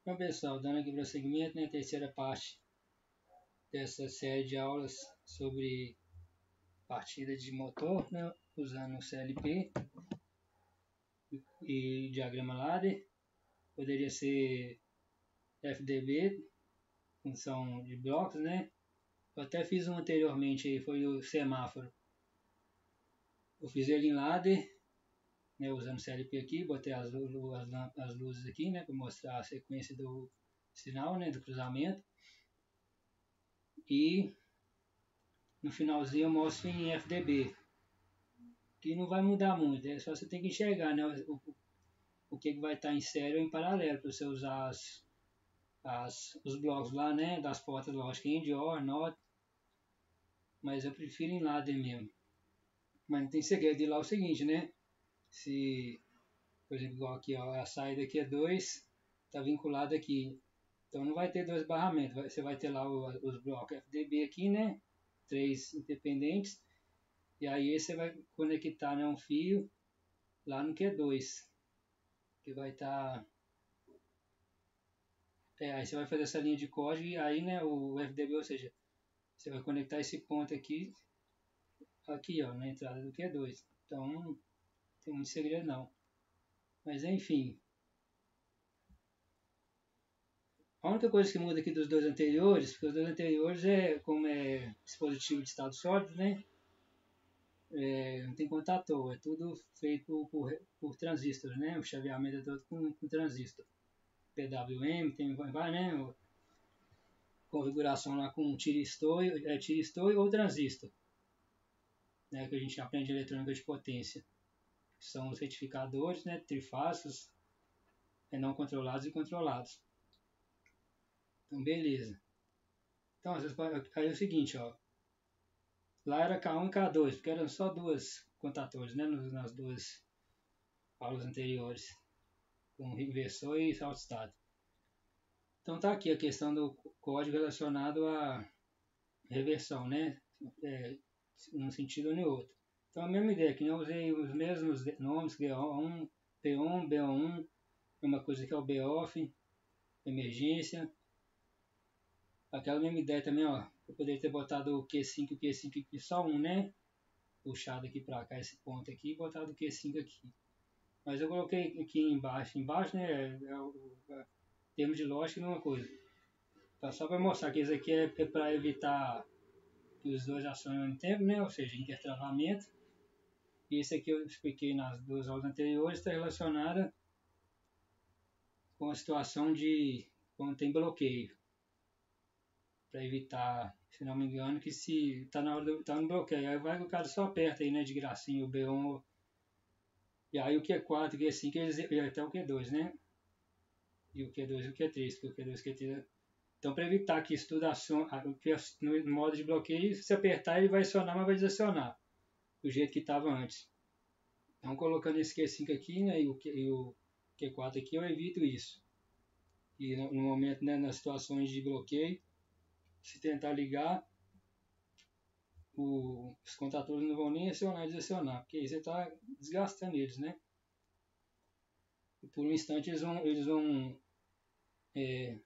Então, pessoal, dando aqui prosseguimento, né, terceira parte dessa série de aulas sobre partida de motor, né, usando o CLP e diagrama ladder. Poderia ser FDB, função de blocos, né? Eu até fiz um anteriormente aí, foi o semáforo. Eu fiz ele em ladder, né, usando o CLP aqui, botei as luzes aqui, né, para mostrar a sequência do sinal, né, do cruzamento. E no finalzinho eu mostro em FDB, que não vai mudar muito, é só você tem que enxergar, né, o que vai estar em série ou em paralelo, para você usar os blocos lá, né, das portas lógicas end, or, not, mas eu prefiro em ladder mesmo. Mas não tem segredo, de lá é o seguinte, né, se, por exemplo, igual aqui, ó, a saída aqui é 2, está vinculado aqui, então não vai ter dois barramentos, você vai ter lá os blocos FDB aqui, né, 3 independentes, e aí você vai conectar, né, um fio lá no Q2, que vai estar... aí você vai fazer essa linha de código e aí, né, o FDB, ou seja, você vai conectar esse ponto aqui, ó, na entrada do Q2. Então, não tem muito segredo não. Mas enfim, a única coisa que muda aqui dos dois anteriores, porque os dois anteriores como é dispositivo de estado sólido, né, não tem contator, é tudo feito por transistores, né, o chaveamento é todo com transistor. PWM, vai, né, configuração lá com tiristor ou transistor, né, que a gente aprende eletrônica de potência, que são os retificadores, né, trifásicos, não controlados e controlados. Então, beleza. Então, aí é o seguinte, ó, lá era K1 e K2, porque eram só duas contatores, né, nas duas aulas anteriores, com inversor e salto-estado. Então tá aqui a questão do código relacionado à reversão, né, num sentido ou no outro. Então a mesma ideia, que eu usei os mesmos nomes, GO1, P1, BO1, uma coisa que é o BOF, emergência. Aquela mesma ideia também, ó, eu poderia ter botado o Q5 e o Q5 aqui, só um, né? Puxado aqui para cá, esse ponto aqui, e botado o Q5 aqui. Mas eu coloquei aqui embaixo, né, termo de lógica é uma coisa. Tá, só para mostrar que isso aqui é para evitar que os dois acionem ao mesmo tempo, né? Ou seja, intertravamento. E esse aqui eu expliquei nas duas aulas anteriores, está relacionada com a situação de quando tem bloqueio. Para evitar, se não me engano, que se está na hora tá no bloqueio, aí vai que o cara só aperta aí, né, de gracinha, o B1, e aí o Q4, o Q5, e até o Q2, né? E o Q2 e o Q3, porque o Q2 e o Q3... Então, para evitar que isso tudo acione, no modo de bloqueio, se apertar ele vai acionar, mas vai desacionar, do jeito que estava antes. Então, colocando esse Q5 aqui, né, e o Q4 aqui, eu evito isso. E no momento, né, nas situações de bloqueio, se tentar ligar, os contatores não vão nem acionar e desacionar, porque aí você está desgastando eles, né? E por um instante eles vão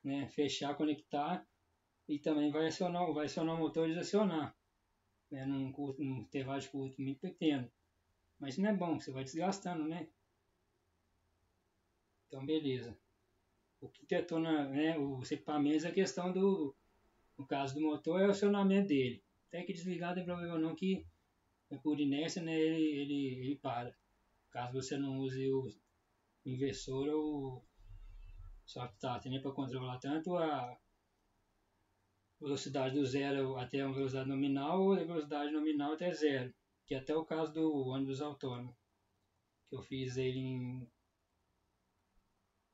né, fechar, conectar e também vai acionar o motor e desacionar, né, num intervalo de curto muito pequeno. Mas isso não é bom, você vai desgastando, né? Então, beleza. O que detona, né, os equipamentos é a questão no caso do motor, é o acionamento dele. Até que desligar não tem problema não, que por inércia, né, ele para. Caso você não use o inversor ou soft-start, né, para controlar tanto a velocidade do zero até a velocidade nominal ou a velocidade nominal até zero, que é até o caso do ônibus autônomo, que eu fiz ele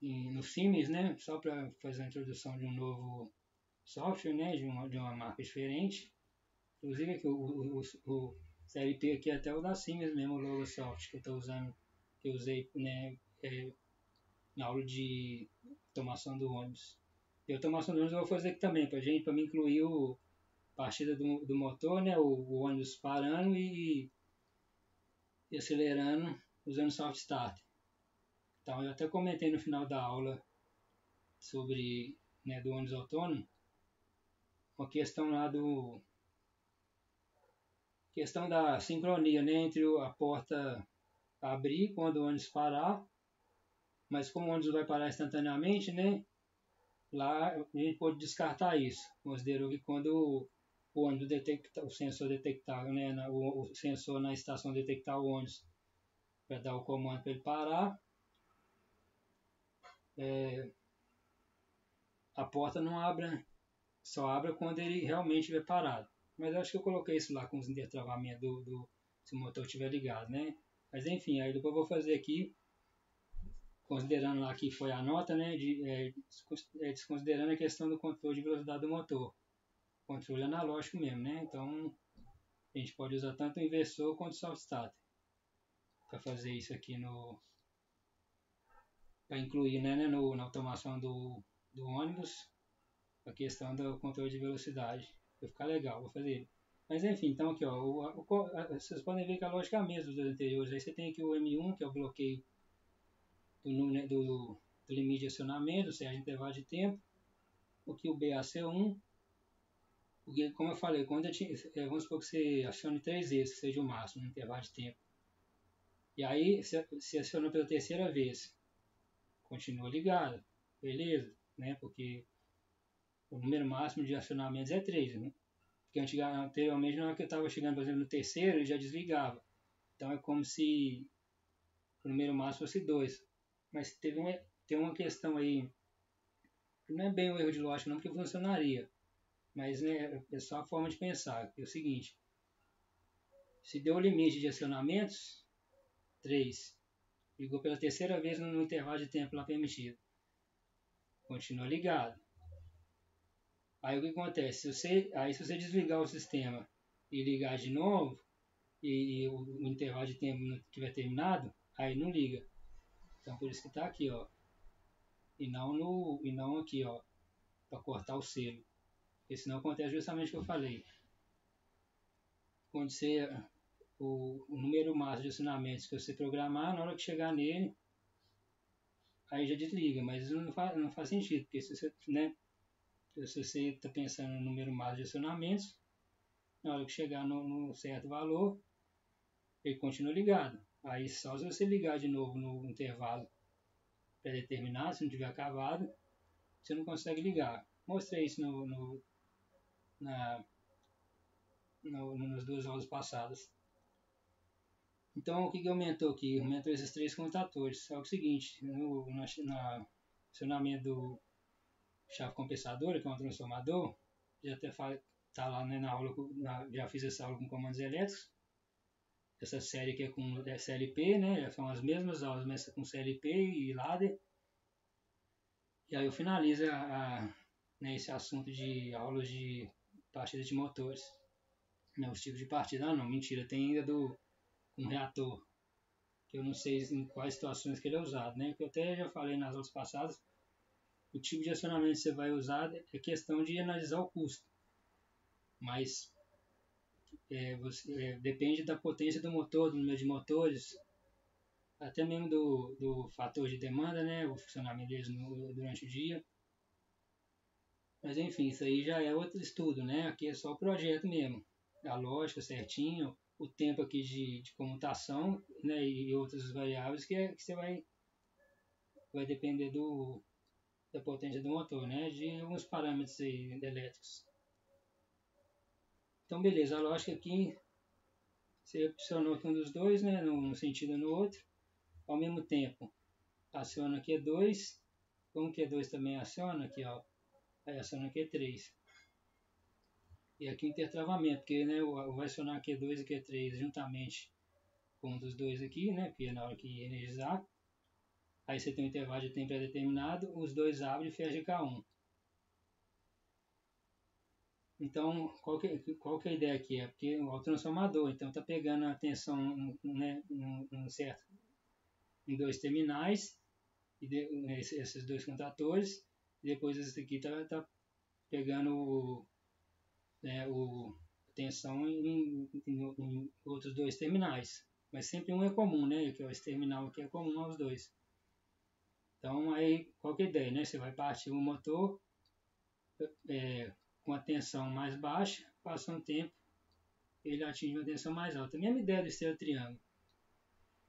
no Siemens, né, só para fazer a introdução de um novo software, né, de uma marca diferente. Inclusive aqui, o CLP aqui é até o da Siemens mesmo, o Logosoft, que eu estou usando, que eu usei, né, na aula de automação do ônibus. E a automação do ônibus eu vou fazer aqui também, para me incluir a partida do motor, né, o ônibus parando e acelerando usando soft start. Então eu até comentei no final da aula sobre, né, do ônibus autônomo, uma questão lá questão da sincronia, né, entre a porta abrir quando o ônibus parar, mas como o ônibus vai parar instantaneamente, né, lá a gente pode descartar isso. Considerou que quando o ônibus detectar, o sensor detectar, né, o sensor na estação detectar o ônibus para dar o comando para ele parar, a porta não abre, só abre quando ele realmente estiver parado. Mas eu acho que eu coloquei isso lá com os intertravamentos se o motor estiver ligado, né? Mas enfim, aí depois eu vou fazer aqui, considerando lá que foi a nota, né? Desconsiderando a questão do controle de velocidade do motor. Controle analógico mesmo, né? Então a gente pode usar tanto o inversor quanto o soft starter para fazer isso aqui para incluir, né, na automação do ônibus a questão do controle de velocidade. Vai ficar legal, vou fazer. Mas enfim, então aqui ó, vocês podem ver que a lógica é a mesma dos anteriores. Aí você tem aqui o M1, que é o bloqueio do limite de acionamento, seja intervalo de tempo. Aqui o BAC1, porque como eu falei, quando vamos supor que você acione 3 vezes, que seja o máximo no intervalo de tempo. E aí se acionou pela terceira vez, continua ligado, beleza, né? Porque o número máximo de acionamentos é 3, né? Porque anteriormente, na hora que eu estava chegando, por exemplo, no terceiro, ele já desligava. Então é como se o número máximo fosse 2. Mas tem uma questão aí, que não é bem um erro de lógica não, porque funcionaria. Mas né, é só a forma de pensar. É o seguinte, se deu o limite de acionamentos, 3. Ligou pela terceira vez no intervalo de tempo lá permitido. Continua ligado. Aí o que acontece? Se você desligar o sistema e ligar de novo, e o intervalo de tempo não tiver terminado, aí não liga. Então por isso que está aqui, ó. E não aqui, ó, para cortar o selo. Porque senão acontece justamente o que eu falei. Quando o número máximo de acionamentos que você programar, na hora que chegar nele, aí já desliga. Mas isso não faz sentido, porque se você, né, se você está pensando no número máximo de acionamentos, na hora que chegar no certo valor, ele continua ligado. Aí só se você ligar de novo no intervalo pré-determinado, se não tiver acabado, você não consegue ligar. Mostrei isso nas duas aulas passadas. Então, o que aumentou aqui? Aumentou esses 3 comutatores. Só que é o seguinte, no acionamento do chave compensadora, que é um transformador, já até está lá, né, na aula, já fiz essa aula com comandos elétricos. Essa série aqui é com CLP, né? São as mesmas aulas, mas com CLP e ladder. E aí eu finalizo né, esse assunto de aulas de partida de motores. Não, os tipos de partida. Ah, não, mentira, tem ainda com reator. Que eu não sei em quais situações que ele é usado, né? Que eu até já falei nas aulas passadas. O tipo de acionamento que você vai usar é questão de analisar o custo. Mas depende da potência do motor, do número de motores, até mesmo do fator de demanda, né? O funcionamento deles durante o dia. Mas enfim, isso aí já é outro estudo, né? Aqui é só o projeto mesmo. A lógica certinho, o tempo aqui de comutação, né? E outras variáveis que você vai depender da potência do motor, né? De alguns parâmetros aí elétricos. Então, beleza, a lógica aqui, você opcionou aqui um dos dois, né? Num sentido ou no outro. Ao mesmo tempo, aciona aqui 2, como Q2 também aciona, aqui ó, aí aciona Q3. E aqui o intertravamento, porque né, vai acionar Q2 e Q3 juntamente com um dos dois aqui, né? Porque na hora que energizar, aí você tem um intervalo de tempo pré-determinado, os dois abrem e fecha K1. Então, qual que é a ideia aqui? É porque é o transformador, então está pegando a tensão, né, certo, em dois terminais, esses dois contatores, e depois esse aqui está pegando a tensão em outros dois terminais. Mas sempre um é comum, né? Que esse terminal aqui é comum aos dois. Então, aí, qual que é a ideia, né? Você vai partir o motor com a tensão mais baixa, passa um tempo, ele atinge uma tensão mais alta. A mesma ideia do esteiro triângulo.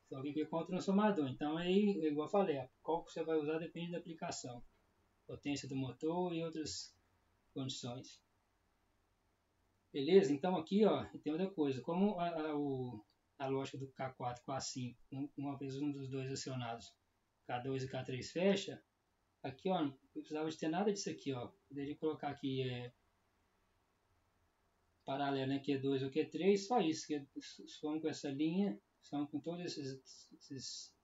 Só que aqui é com o transformador. Então, aí, igual eu falei, qual que você vai usar depende da aplicação. Potência do motor e outras condições. Beleza? Então, aqui, ó, tem outra coisa. Como a lógica do K4 e K5, uma vez um dos dois acionados, K2 e K3 fecha, aqui, ó, não precisava de ter nada disso aqui, ó. Poderia colocar aqui paralelo, né, Q2 ou Q3, só isso, que são com essa linha, são com todos esses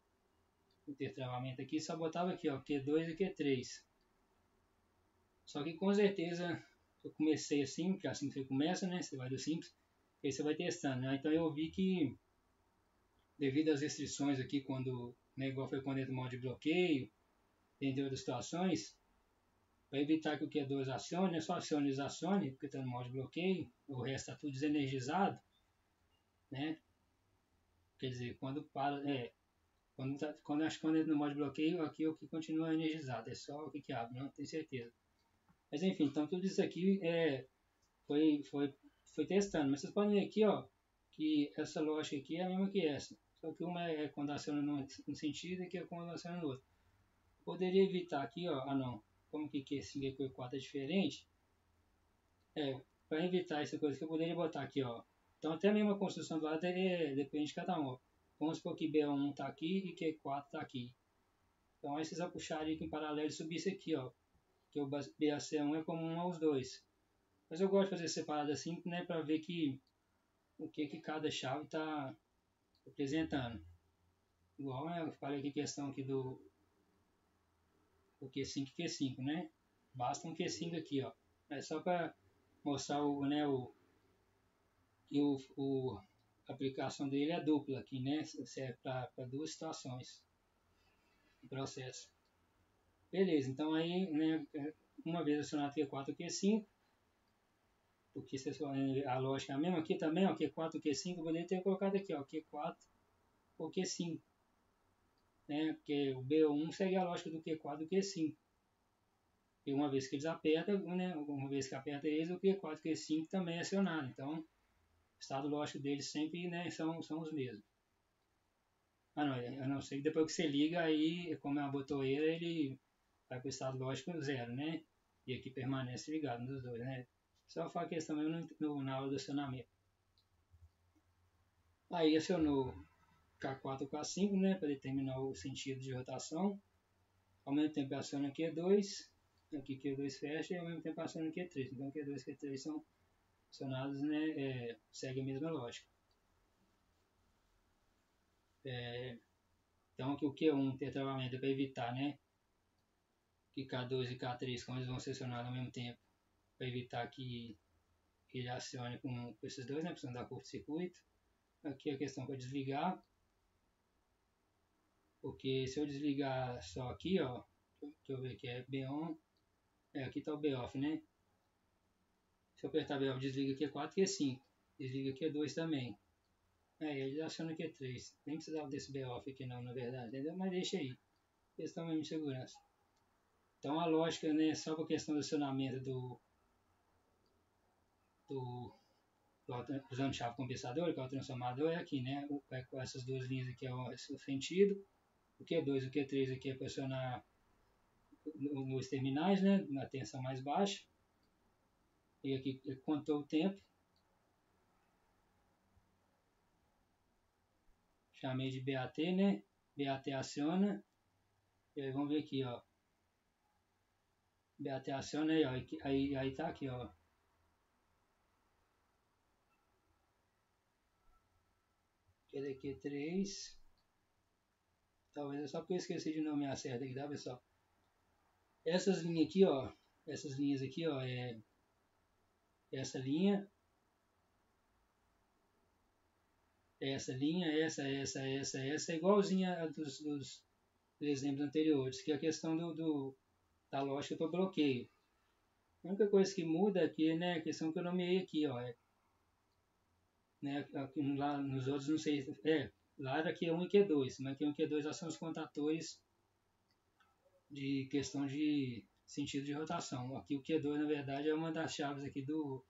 intertravamentos aqui, só botava aqui, ó, Q2 e Q3. Só que com certeza eu comecei assim, porque é assim que você começa, né, você vai do simples, e aí você vai testando, né? Então eu vi que devido às restrições aqui, quando, né, igual foi quando entra o modo de bloqueio, entre outras situações, para evitar que o Q2 acione, né, só acione e desacione, porque está no modo de bloqueio, o resto está tudo desenergizado, né? Quer dizer, quando para, quando entra no modo de bloqueio, aqui é o que continua energizado, é só o que abre, não tenho certeza. Mas enfim, então tudo isso aqui foi testando, mas vocês podem ver aqui, ó, que essa lógica aqui é a mesma que essa, só que uma é quando aciona num sentido e aqui é quando aciona no outro. Poderia evitar aqui, ó, não, como que Q5 e Q4 é diferente, para evitar essa coisa que eu poderia botar aqui, ó. Então até a mesma construção do lado depende de cada um, ó. Vamos supor que B1 está aqui e Q4 está aqui. Então aí vocês vão puxar aqui em paralelo e subir isso aqui, ó, que o BAC1 é comum aos dois. Mas eu gosto de fazer separado assim, né, para ver o que cada chave está representando. Igual, né, eu falei aqui questão aqui do Q5 e Q5, né? Basta um Q5 aqui, ó. É só para mostrar que a aplicação dele é dupla aqui, né? Serve para duas situações do processo. Beleza, então aí, né, uma vez acionado Q4 e Q5, porque a lógica é a mesma aqui também, ó, Q4 e Q5, eu poderia ter colocado aqui, ó, Q4 ou Q5, né? Porque o B1 segue a lógica do Q4 e do Q5. E uma vez que eles apertam, né, uma vez que aperta eles, o Q4 e Q5 também é acionado. Então, o estado lógico deles sempre, né, são os mesmos. Não, eu não sei que depois que você liga, aí, como é uma botoeira, ele vai para o estado lógico zero, né? E aqui permanece ligado nos dois, né? Só falar a questão mesmo na aula do acionamento. Aí acionou K4 ou K5, né, para determinar o sentido de rotação. Ao mesmo tempo aciona Q2, aqui Q2 fecha e ao mesmo tempo aciona Q3. Então Q2 e Q3 são acionados, né, segue a mesma lógica. Então aqui o Q1 tem travamento para evitar, né, que K2 e K3, como eles vão ser acionados ao mesmo tempo, para evitar que ele acione com esses dois, né, precisando dar curto-circuito. Aqui a questão para desligar, porque se eu desligar só aqui, ó, deixa eu ver que é B1, aqui está o B-off, né? Se eu apertar B-off, desliga Q4 e Q5, desliga Q2 também. Ele aciona Q3, nem precisava desse B-off aqui não, na verdade, entendeu? Mas deixa aí, questão mesmo de segurança. Então a lógica, né, só para a questão do acionamento usando chave compensadora, que é o transformador, é aqui, né? Com essas duas linhas aqui é o sentido. O Q2 e o Q3 aqui é para acionar nos terminais, né? Na tensão mais baixa. E aqui contou o tempo. Chamei de BAT, né? BAT aciona. E aí vamos ver aqui, ó. BAT aciona aí, ó. Aí tá aqui, ó. Q3. Talvez é só porque eu esqueci de nomear certo aqui, tá, pessoal? Essas linhas aqui, ó. Essas linhas aqui, ó. Essa linha. Essa linha, essa. Igualzinha a dos exemplos anteriores. Que é a questão da lógica para bloqueio. A única coisa que muda aqui, né? A questão que eu nomeei aqui, ó. Né, aqui, lá nos outros, não sei. Lá era Q1 e Q2. Mas Q1 e Q2 já são os contatores de questão de sentido de rotação. Aqui o Q2 na verdade é uma das chaves aqui do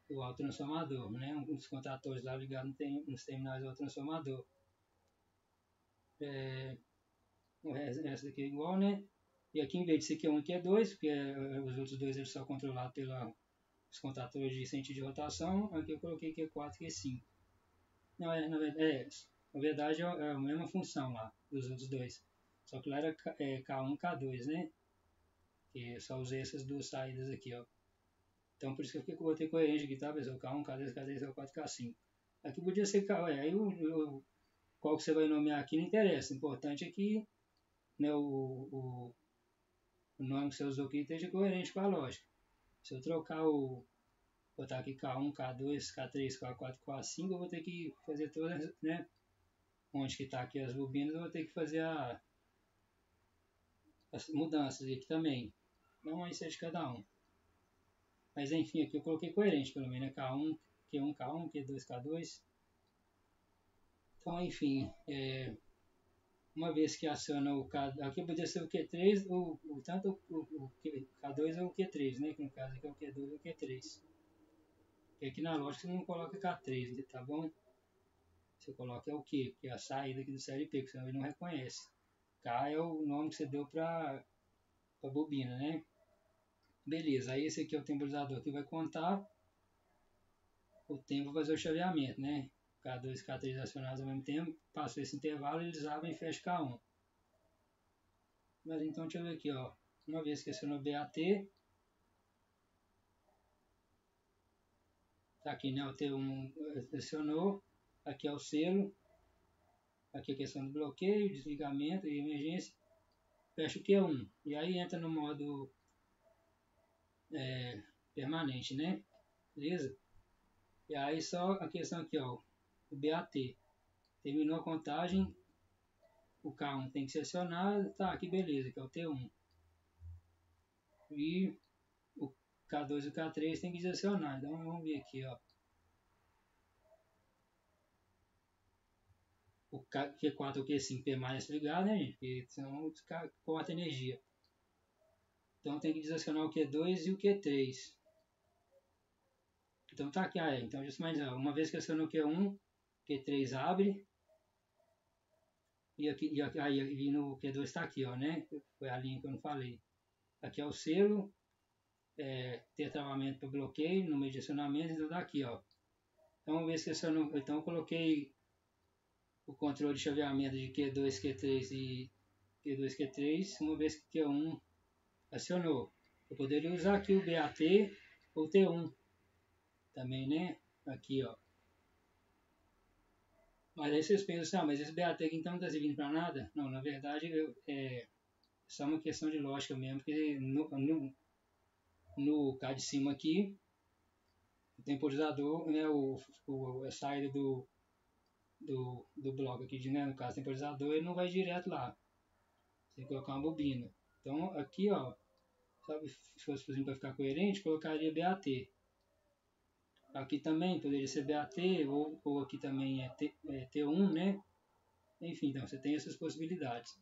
autotransformador, né? Um dos contatores lá ligados nos terminais do autotransformador. O resto daqui é igual, né? E aqui em vez de ser Q1 e Q2, porque os outros dois eles são controlados pelos contatores de sentido de rotação, aqui eu coloquei Q4 e Q5. Não, na verdade é a mesma função lá dos outros dois. Só que lá era K1 e K2, né? Que eu só usei essas duas saídas aqui, ó. Então por isso que eu botei coerente aqui, tá, pessoal? K1, K2, K3, K4, K5. Aqui podia ser K, aí qual que você vai nomear aqui não interessa. O importante é que, né, o nome que você usou aqui esteja coerente com a lógica. Se eu botar aqui K1, K2, K3, K4, K5, eu vou ter que fazer todas, né? Onde que está aqui as bobinas, eu vou ter que fazer as mudanças aqui também. Não isso é de cada um. Mas enfim, aqui eu coloquei coerente pelo menos, né? K1, Q1, K1, Q2, K2. Então, enfim, uma vez que aciona o K, aqui poderia ser o Q3, tanto o K2 ou o Q3, né? Que no caso aqui é o Q2 ou o Q3. Porque aqui na lógica você não coloca K3, tá bom? Você coloca o Q, que é a saída aqui do CLP, que senão ele não reconhece. K é o nome que você deu para a bobina, né? Beleza, aí esse aqui é o temporizador que vai contar o tempo para fazer o chaveamento, né? K2 e K3 acionados ao mesmo tempo, passou esse intervalo, eles abrem e fecham K1. Mas então deixa eu ver aqui, ó. Uma vez que acionou BAT, tá aqui, né? O T1 acionou, aqui é o selo, aqui é a questão do bloqueio, desligamento e emergência, fecha o Q1. E aí entra no modo permanente, né? Beleza? E aí só a questão aqui, ó, o BAT. Terminou a contagem, o K1 tem que ser acionado, tá, aqui beleza, que é o T1. E o K2 e o K3 tem que desacionar, então vamos ver aqui, ó. O Q4 ou Q5 permanece ligado, né, gente? Porque senão corta energia. Então tem que desacionar o Q2 e o Q3. Então tá aqui, então just mais uma vez que acionou o Q1, Q3 abre. E aqui no Q2 está aqui, ó, né? Foi a linha que eu não falei. Aqui é o selo, ter travamento para bloqueio, no meio de acionamento, então tá aqui, ó. Então, uma vez que acionou, então eu coloquei o controle de chaveamento de Q2, Q3 e Q2, Q3, uma vez que Q1 acionou. Eu poderia usar aqui o BAT ou T1 também, né? Aqui, ó. Mas aí vocês pensam, mas esse BAT aqui então não está servindo para nada? Não, na verdade é só uma questão de lógica mesmo, porque no cá de cima aqui, o temporizador, né, a saída do bloco aqui, né, no caso temporizador, ele não vai direto lá. Você tem que colocar uma bobina. Então aqui, ó, sabe, se fosse, por exemplo, para ficar coerente, colocaria BAT. Aqui também poderia ser BAT, ou aqui também T1, né? Enfim, então você tem essas possibilidades.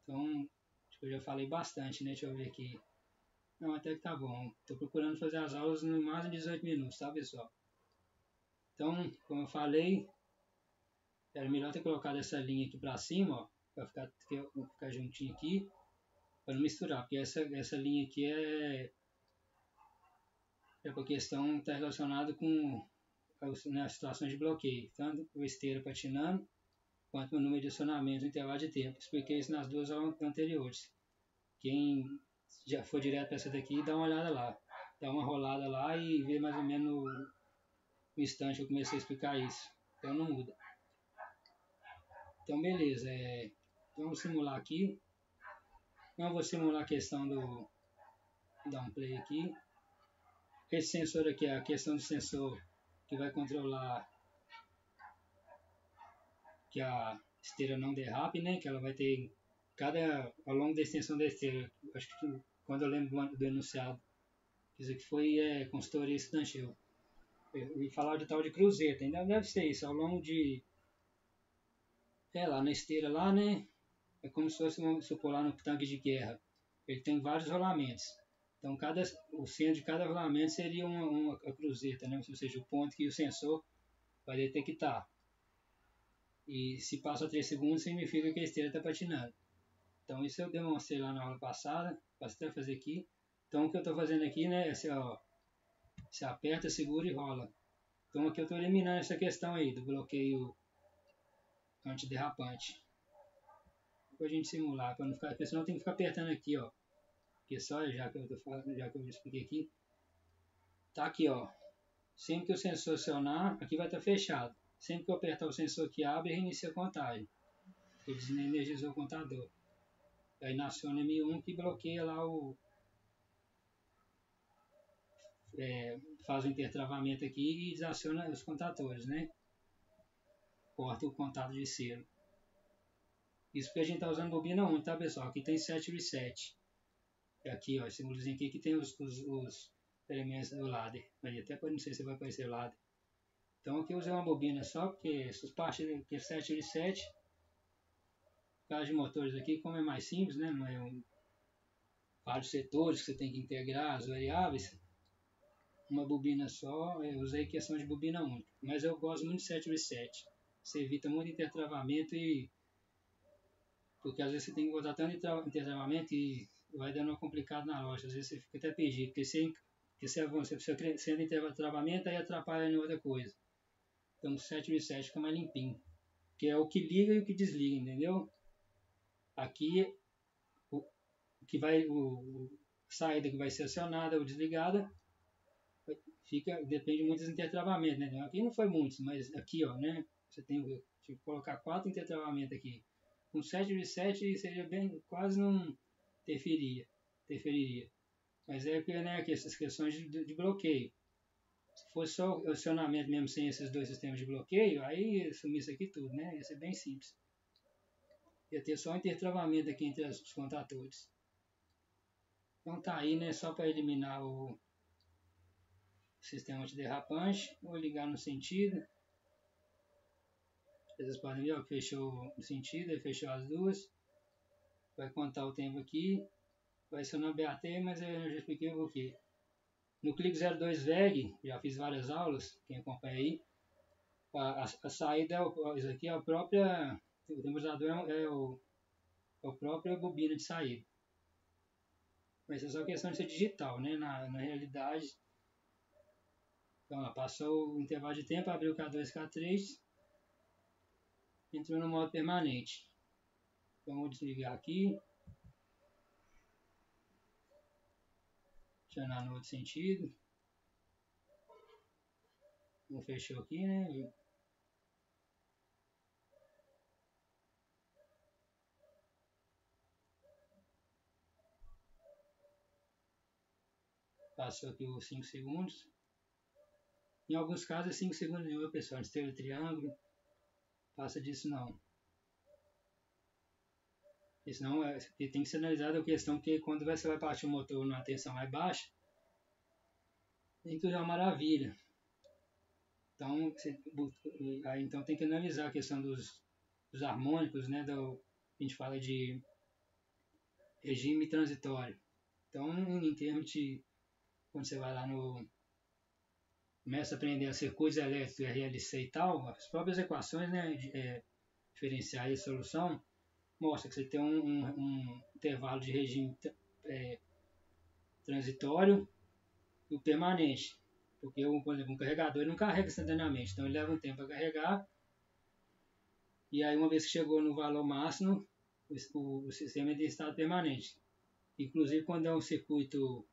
Então, acho que eu já falei bastante, né? Deixa eu ver aqui. Não, até que tá bom. Estou procurando fazer as aulas no máximo de 18 minutos, tá, pessoal? Então, como eu falei, era melhor ter colocado essa linha aqui para cima, ó, para ficar juntinho aqui, para não misturar, porque essa linha aqui para a questão está relacionada com as situações de bloqueio, tanto o esteira patinando, quanto o número de acionamentos no intervalo de tempo. Expliquei isso nas duas aulas anteriores. Quem já for direto para essa daqui, dá uma olhada lá. Dá uma rolada lá e vê mais ou menos o instante que eu comecei a explicar isso. Então não muda. Então beleza. Então vamos simular aqui. Então eu vou simular a questão do... Dar um play aqui. Esse sensor aqui é a questão do sensor que vai controlar que a esteira não derrape, né? Que ela vai ter ao longo da extensão da esteira. Acho que quando eu lembro do enunciado, isso aqui foi consultoria estudantil. E falar de tal de cruzeta, ainda deve ser isso, ao longo de lá na esteira lá, né? é como se fosse, vamos supor, lá no tanque de guerra. Ele tem vários rolamentos. Então, o centro de cada rolamento seria uma cruzeta, né? Ou seja, o ponto que o sensor vai detectar. E se passa 3 segundos, significa que a esteira está patinando. Então, isso eu demonstrei lá na aula passada. Posso até fazer aqui. Então, o que eu estou fazendo aqui, né? É assim, ó, você aperta, segura e rola. Então, aqui eu estou eliminando essa questão aí do bloqueio antiderrapante. Para a gente simular, para não ficar, porque senão tem que ficar apertando aqui, ó. Porque só já que eu tô falando, já que eu expliquei aqui, tá aqui, ó. Sempre que o sensor acionar, aqui vai estar fechado. Sempre que eu apertar o sensor aqui abre e reinicia a contagem. Ele desenergizou o contador. Aí aciona M1 que bloqueia lá faz o intertravamento aqui e desaciona os contadores, né? Corta o contato de selo. Isso porque a gente está usando bobina 1, tá, pessoal? Aqui tem 7 reset. Aqui, ó, esse símbolozinho aqui que tem os elementos do ladder. Aí até não sei se vai aparecer o ladder. Então aqui eu usei uma bobina só, porque essas partes aqui é 7 reset. No caso de motores aqui, como é mais simples, né? Não é vários setores que você tem que integrar as variáveis. Uma bobina só, eu usei questão de bobina única. Mas eu gosto muito de 7 reset. Você evita muito intertravamento porque às vezes você tem que botar tanto intertravamento e vai dando uma complicada na loja. Às vezes você fica até perdido, porque você entra em travamento aí atrapalha em outra coisa. Então o 7 reset fica mais limpinho. Que é o que liga e o que desliga, entendeu? Aqui o que vai saída que vai ser acionada ou desligada depende muito dos intertravamentos, né? Aqui não foi muitos, mas aqui, ó, né? Você tem que colocar 4 intertravamentos aqui. Com 7 reset seria bem, quase não interferiria. Mas é que, né, que essas questões de bloqueio. Se fosse só o acionamento mesmo sem esses dois sistemas de bloqueio, aí sumisse aqui tudo, né? Ia ser bem simples. Ia ter só um intertravamento aqui entre os contadores. Então tá aí, né? Só para eliminar o sistema antiderrapante. Vou ligar no sentido. Vocês podem ver, ó, que fechou o sentido, aí fechou as duas. Vai contar o tempo aqui. Vai ser no BAT, mas eu já expliquei o porquê. No Click 02 VEG, já fiz várias aulas, quem acompanha aí. A saída isso aqui é a própria. O temporizador é o próprio bobina de saída. Mas é só questão de ser digital, né? Na realidade. Então, ó, passou o intervalo de tempo, abriu o K2, K3. Entrou no modo permanente. Então, vou desligar aqui. Acionar no outro sentido. Não fechou aqui, né? Passou aqui os 5 segundos. Em alguns casos é 5 segundos nenhum, pessoal. Esteira triângulo. Passa disso não. Porque senão tem que ser analisada a questão que quando você vai partir o motor numa tensão mais baixa, tem tudo é uma maravilha. Então, então tem que analisar a questão dos harmônicos, né? A gente fala de regime transitório. Então, em termos de quando você vai lá começa a aprender circuitos elétricos, RLC e tal, as próprias equações, né, diferenciais de solução, mostra que você tem um intervalo de regime transitório e o permanente. Porque, por exemplo, um carregador ele não carrega instantaneamente, então ele leva um tempo para carregar. E aí, uma vez que chegou no valor máximo, o sistema é de estado permanente. Inclusive, quando é um circuito,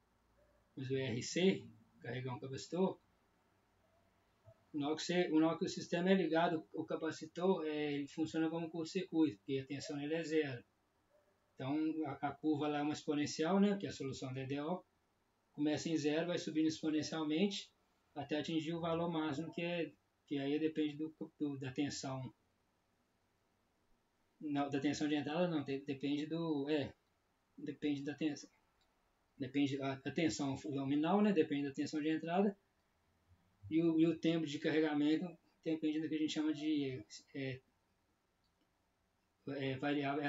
o RC, carregar um capacitor, na hora que o sistema é ligado, o capacitor ele funciona como curto-circuito, porque a tensão nele é zero. Então, a curva lá é uma exponencial, né, que é a solução da EDO. Começa em zero, vai subindo exponencialmente até atingir o valor máximo, que aí depende da tensão. Não, da tensão de entrada não, depende depende da tensão. Depende da tensão nominal, né, depende da tensão de entrada. E o tempo de carregamento depende do que a gente chama de variável,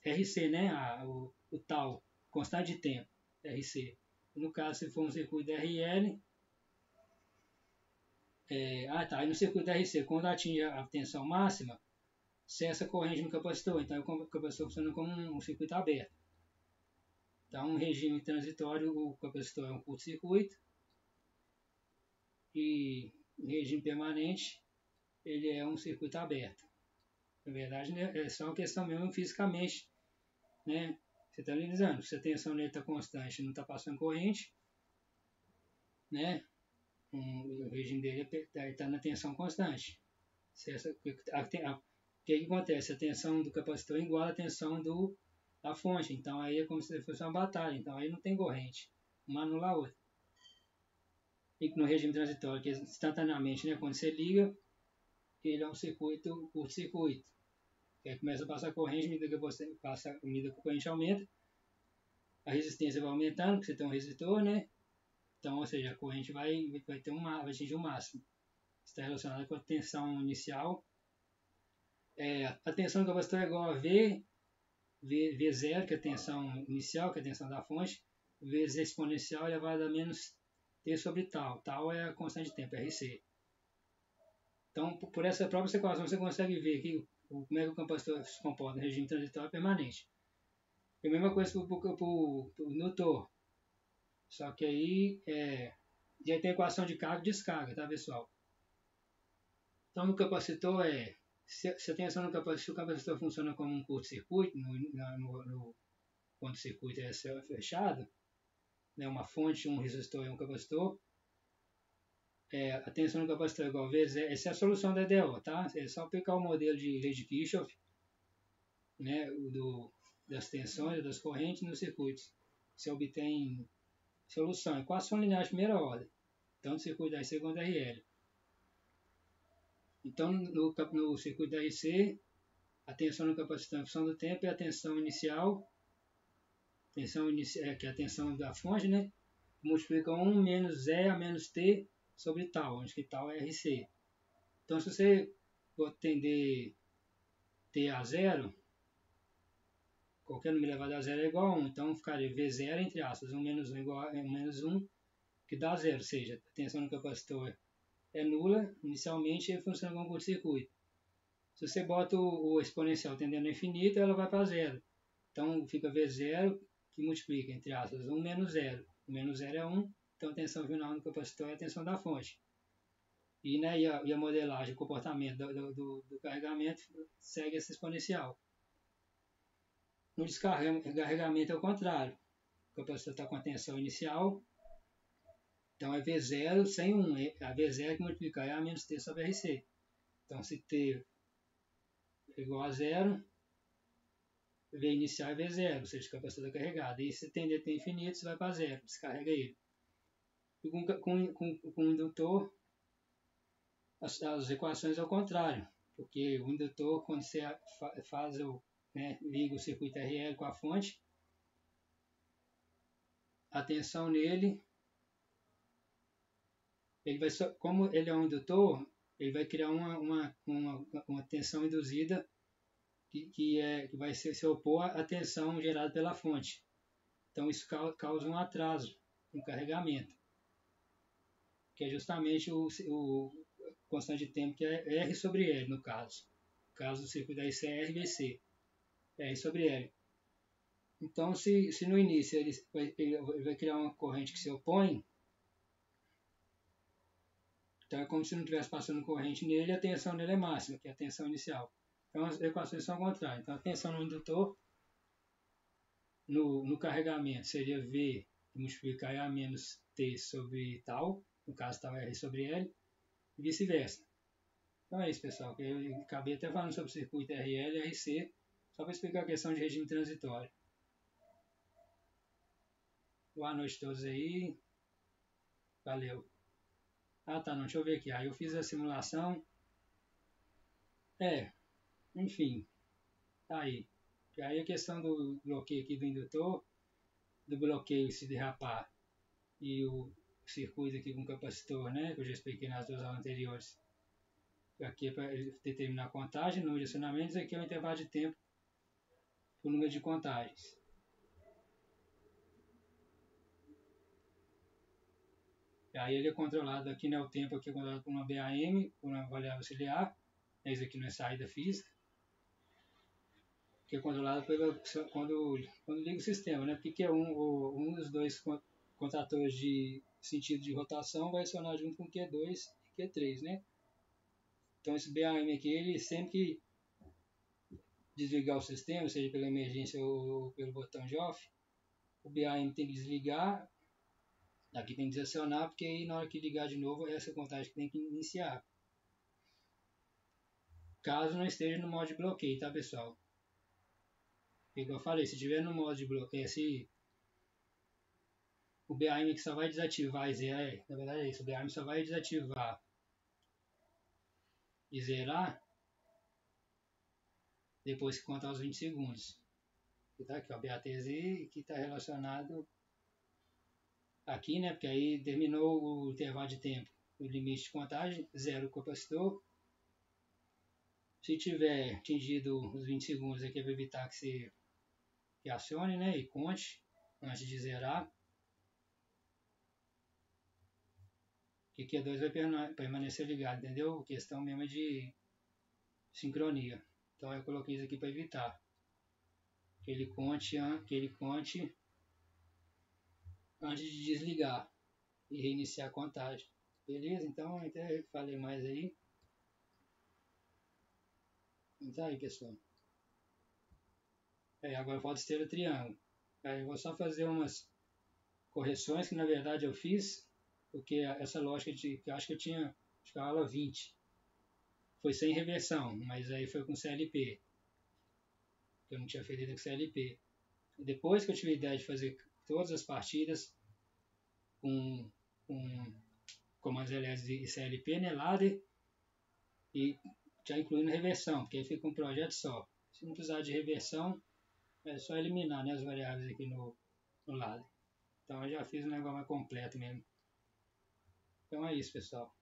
RC, né? O tal, constante de tempo, RC. No caso, se for um circuito RL, aí no circuito RC, quando atinge a tensão máxima, cessa a corrente no capacitor. Então, o capacitor funciona como um circuito aberto. Então, um regime transitório, o capacitor é um curto-circuito. E em regime permanente, ele é um circuito aberto. Na verdade, né, é só uma questão mesmo fisicamente, né? Você está analisando, se a tensão nele está constante, não está passando corrente, né? O regime dele está na tensão constante. O que acontece? A tensão do capacitor é igual à tensão da fonte. Então aí é como se fosse uma batalha. Então aí não tem corrente. Uma anula a outra. E no regime transitório, que instantaneamente, né, quando você liga, ele é um circuito, curto-circuito. Aí começa a passar corrente, à medida que você passa, à medida que a corrente aumenta, a resistência vai aumentando, porque você tem um resistor, né? Então, ou seja, a corrente vai atingir o máximo. Está relacionada com a tensão inicial. A tensão do capacitor é igual a V0, que é a tensão inicial, que é a tensão da fonte, vezes a exponencial elevado a menos T sobre tal. Tal é a constante de tempo, RC. Então, por essa própria equação, você consegue ver que como é que o capacitor se comporta no regime transitório permanente. É a mesma coisa para o indutor. Só que aí já tem a equação de carga e descarga, tá, pessoal? Então, no capacitor se a tensão no capacitor, se o capacitor funciona como um curto-circuito, quando o circuito é fechado, né, uma fonte, um resistor e um capacitor, a tensão no capacitor é igual a vezes, essa é a solução da EDO, tá? É só aplicar o modelo de lei de Kirchhoff, né, das tensões, das correntes nos circuitos. Você obtém solução, equação linear de primeira ordem, tanto no circuito da RC quanto da RL. Então, no circuito da RC, a tensão no capacitor em função do tempo é a tensão inicial, que é a tensão da fonte, né? Multiplica 1 menos E a menos T sobre tal, onde que tal é RC. Então, se você atender T a zero, qualquer número elevado a zero é igual a 1. Então, ficaria V0, entre aspas, 1 menos 1 igual a menos 1, que dá zero. Ou seja, a tensão no capacitor é nula, inicialmente ele funciona como curto-circuito. Se você bota o exponencial tendendo ao infinito, ela vai para zero. Então, fica V0, que multiplica, entre aspas, 1 menos 0. O menos 0 é 1, então a tensão final no capacitor é a tensão da fonte. E, né, a modelagem, o comportamento do carregamento segue essa exponencial. No descarregamento é o contrário. O capacitor está com a tensão inicial, então é V0 sem 1. A V0 que multiplicar é A menos T sobre RC. Então, se T é igual a 0, V inicial é V0, ou seja, o capacitor está carregado. E se tender a ter infinito, você vai para 0, descarrega ele. E com o indutor, as equações é ao contrário, porque o indutor, quando você liga o circuito RL com a fonte, a tensão nele, como ele é um indutor, ele vai criar uma tensão induzida que vai se opor à tensão gerada pela fonte. Então isso causa um atraso no carregamento, que é justamente o constante de tempo, que é R sobre L, no caso. No caso do circuito da IC é RVC, R sobre L. Então, se no início ele vai criar uma corrente que se opõe, então é como se não estivesse passando corrente nele, a tensão nele é máxima, que é a tensão inicial. Então as equações são contrárias. Então a tensão no indutor, no carregamento, seria V multiplicar A menos T sobre tal, no caso tal R sobre L, e vice-versa. Então é isso, pessoal. Eu acabei até falando sobre o circuito RL e RC, só para explicar a questão de regime transitório. Boa noite a todos aí. Valeu. Ah, tá, não, deixa eu ver aqui. Aí eu fiz a simulação. Enfim, tá aí. E aí a questão do bloqueio aqui do indutor, do bloqueio se derrapar e o circuito aqui com capacitor, né, que eu já expliquei nas duas aulas anteriores. Aqui é para determinar a contagem, número de acionamentos, aqui é o intervalo de tempo, o número de contagens. E aí ele é controlado aqui, né, o tempo aqui é controlado por uma BAM, por uma variável auxiliar, isso aqui não é saída física, que é controlado quando liga o sistema, né, porque um dos dois contadores de sentido de rotação vai acionar junto com Q2 e Q3, né. Então esse BAM aqui, ele sempre que desligar o sistema, seja pela emergência ou pelo botão de off, o BAM tem que desligar, aqui tem que desacionar, porque aí na hora que ligar de novo, essa contagem tem que iniciar. Caso não esteja no modo de bloqueio, tá pessoal? Igual eu falei, se tiver no modo de bloqueio, se o BAM que só vai desativar e zerar, na verdade é isso, o BAM só vai desativar e zerar depois que contar os 20 segundos. Que tá aqui, ó, BATZ, que está relacionado aqui, né? Porque aí terminou o intervalo de tempo, o limite de contagem, zero o capacitor. Se tiver atingido os 20 segundos aqui é para evitar que acione, né? E conte antes de zerar. Que Q2 vai permanecer ligado, entendeu? Questão mesmo de sincronia. Então eu coloquei isso aqui para evitar que ele conte antes de desligar e reiniciar a contagem. Beleza? Então até falei mais aí. Então aí, pessoal. Agora falta esteira triângulo. Aí eu vou só fazer umas correções que na verdade eu fiz, porque essa lógica que eu acho que eu tinha, acho que a aula 20 foi sem reversão, mas aí foi com CLP, que eu não tinha feito ainda com CLP. Depois que eu tive a ideia de fazer todas as partidas com comandos LS e CLP, né, ladder, e já incluindo reversão, porque aí fica um projeto só. Se não precisar de reversão, é só eliminar, né, as variáveis aqui no ladder. Então eu já fiz um negócio mais completo mesmo. Então é isso, pessoal.